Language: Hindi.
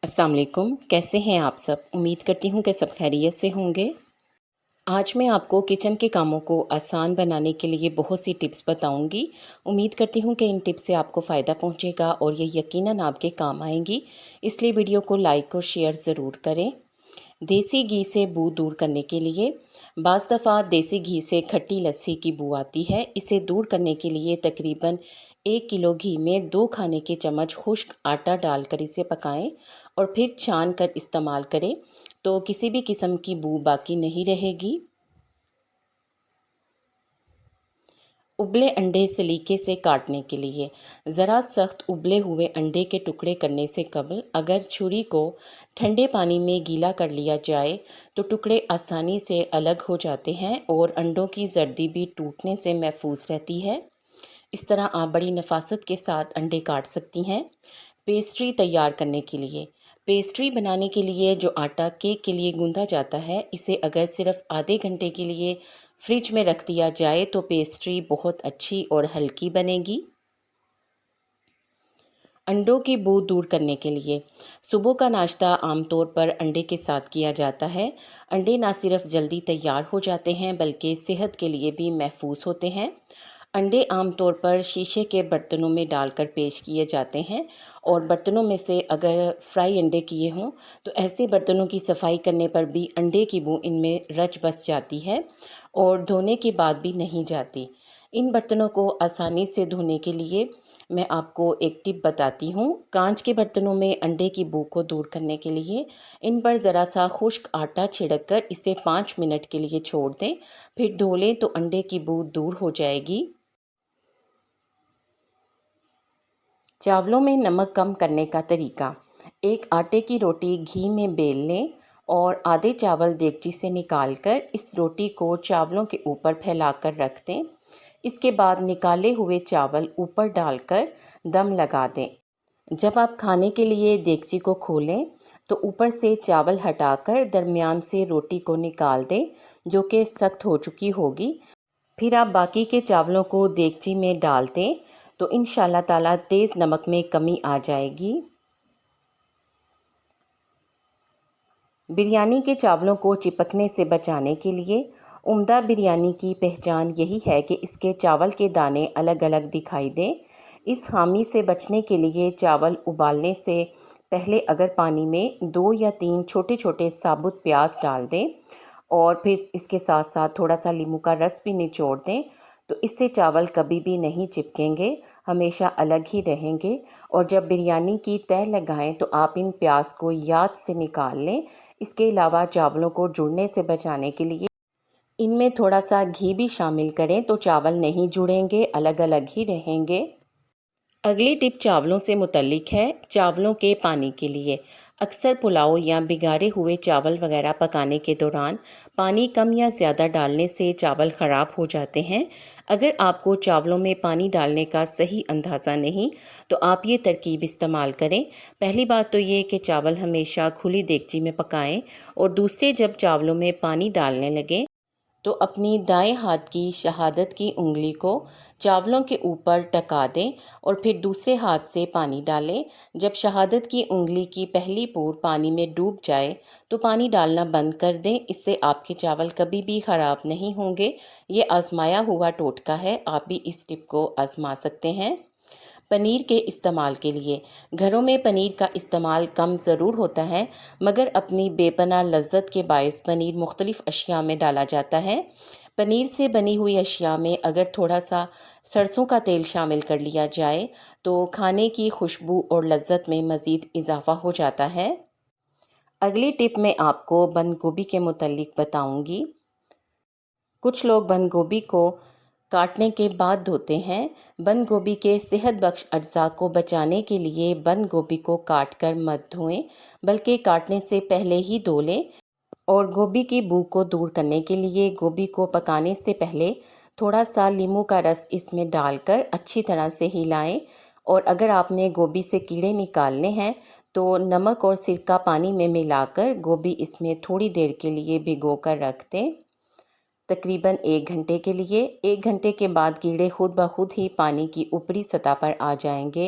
अस्सलाम वालेकुम। कैसे हैं आप सब? उम्मीद करती हूँ कि सब खैरियत से होंगे। आज मैं आपको किचन के कामों को आसान बनाने के लिए बहुत सी टिप्स बताऊंगी। उम्मीद करती हूँ कि इन टिप्स से आपको फ़ायदा पहुँचेगा और ये यकीनन आपके काम आएंगी। इसलिए वीडियो को लाइक और शेयर ज़रूर करें। देसी घी से बू दूर करने के लिए बाज़ दफ़ा देसी घी से खट्टी लस्सी की बू आती है। इसे दूर करने के लिए तकरीबन 1 किलो घी में 2 खाने के चम्मच खुश्क आटा डालकर इसे पकाएं और फिर छान कर इस्तेमाल करें तो किसी भी किस्म की बू बाकी नहीं रहेगी। उबले अंडे सलीके से काटने के लिए ज़रा सख्त उबले हुए अंडे के टुकड़े करने से कबल अगर छुरी को ठंडे पानी में गीला कर लिया जाए तो टुकड़े आसानी से अलग हो जाते हैं और अंडों की जर्दी भी टूटने से महफूज रहती है। इस तरह आप बड़ी नफासत के साथ अंडे काट सकती हैं। पेस्ट्री तैयार करने के लिए पेस्ट्री बनाने के लिए जो आटा केक के लिए गूंदा जाता है, इसे अगर सिर्फ आधे घंटे के लिए फ्रिज में रख दिया जाए तो पेस्ट्री बहुत अच्छी और हल्की बनेगी। अंडों की बू दूर करने के लिए सुबह का नाश्ता आमतौर पर अंडे के साथ किया जाता है। अंडे ना सिर्फ जल्दी तैयार हो जाते हैं बल्कि सेहत के लिए भी महफूज होते हैं। अंडे आमतौर पर शीशे के बर्तनों में डालकर पेश किए जाते हैं और बर्तनों में से अगर फ्राई अंडे किए हों तो ऐसे बर्तनों की सफाई करने पर भी अंडे की बू इनमें रच बस जाती है और धोने के बाद भी नहीं जाती। इन बर्तनों को आसानी से धोने के लिए मैं आपको एक टिप बताती हूँ। कांच के बर्तनों में अंडे की बू को दूर करने के लिए इन पर ज़रा सा खुश्क आटा छिड़क कर इसे 5 मिनट के लिए छोड़ दें, फिर धो लें तो अंडे की बू दूर हो जाएगी। चावलों में नमक कम करने का तरीका। एक आटे की रोटी घी में बेल लें और आधे चावल देगची से निकालकर इस रोटी को चावलों के ऊपर फैलाकर रख दें। इसके बाद निकाले हुए चावल ऊपर डालकर दम लगा दें। जब आप खाने के लिए देगची को खोलें तो ऊपर से चावल हटाकर दरमियान से रोटी को निकाल दें जो कि सख्त हो चुकी होगी। फिर आप बाकी के चावलों को देगची में डाल दें तो इंशाल्लाह ताला तेज़ नमक में कमी आ जाएगी। बिरयानी के चावलों को चिपकने से बचाने के लिए उम्दा बिरयानी की पहचान यही है कि इसके चावल के दाने अलग अलग दिखाई दें। इस खामी से बचने के लिए चावल उबालने से पहले अगर पानी में 2 या 3 छोटे छोटे साबुत प्याज डाल दें और फिर इसके साथ साथ थोड़ा सा नींबू का रस भी निचोड़ दें तो इससे चावल कभी भी नहीं चिपकेंगे, हमेशा अलग ही रहेंगे। और जब बिरयानी की तह लगाएं तो आप इन प्याज को याद से निकाल लें। इसके अलावा चावलों को जुड़ने से बचाने के लिए इनमें थोड़ा सा घी भी शामिल करें तो चावल नहीं जुड़ेंगे, अलग अलग ही रहेंगे। अगली टिप चावलों से मुतल्लिक है। चावलों के पानी के लिए अक्सर पुलाव या बिगाड़े हुए चावल वगैरह पकाने के दौरान पानी कम या ज़्यादा डालने से चावल ख़राब हो जाते हैं। अगर आपको चावलों में पानी डालने का सही अंदाज़ा नहीं तो आप ये तरकीब इस्तेमाल करें। पहली बात तो ये कि चावल हमेशा खुली देगची में पकाएं और दूसरे जब चावलों में पानी डालने लगें तो अपनी दाएं हाथ की शहादत की उंगली को चावलों के ऊपर टका दें और फिर दूसरे हाथ से पानी डालें। जब शहादत की उंगली की पहली पूर पानी में डूब जाए तो पानी डालना बंद कर दें। इससे आपके चावल कभी भी ख़राब नहीं होंगे। ये आजमाया हुआ टोटका है, आप भी इस टिप को आजमा सकते हैं। पनीर के इस्तेमाल के लिए घरों में पनीर का इस्तेमाल कम ज़रूर होता है मगर अपनी बेपनाह लज्जत के बायस पनीर मुख्तलिफ़ अशिया में डाला जाता है। पनीर से बनी हुई अशिया में अगर थोड़ा सा सरसों का तेल शामिल कर लिया जाए तो खाने की खुशबू और लज्जत में मज़ीद इजाफ़ा हो जाता है। अगली टिप मैं आपको बंद गोभी के मुतल्लिक बताऊंगी। कुछ लोग बंद गोभी को काटने के बाद धोते हैं। बंद गोभी के सेहत बख्श अज्जा को बचाने के लिए बंद गोभी को काट कर मत धोएं बल्कि काटने से पहले ही धो लें। और गोभी की बू को दूर करने के लिए गोभी को पकाने से पहले थोड़ा सा नींबू का रस इसमें डालकर अच्छी तरह से हिलाएं। और अगर आपने गोभी से कीड़े निकालने हैं तो नमक और सिरका पानी में मिलाकर गोभी इसमें थोड़ी देर के लिए भिगो कर रख दें, तकरीबन 1 घंटे के लिए। 1 घंटे के बाद कीड़े खुद ब खुद ही पानी की ऊपरी सतह पर आ जाएंगे।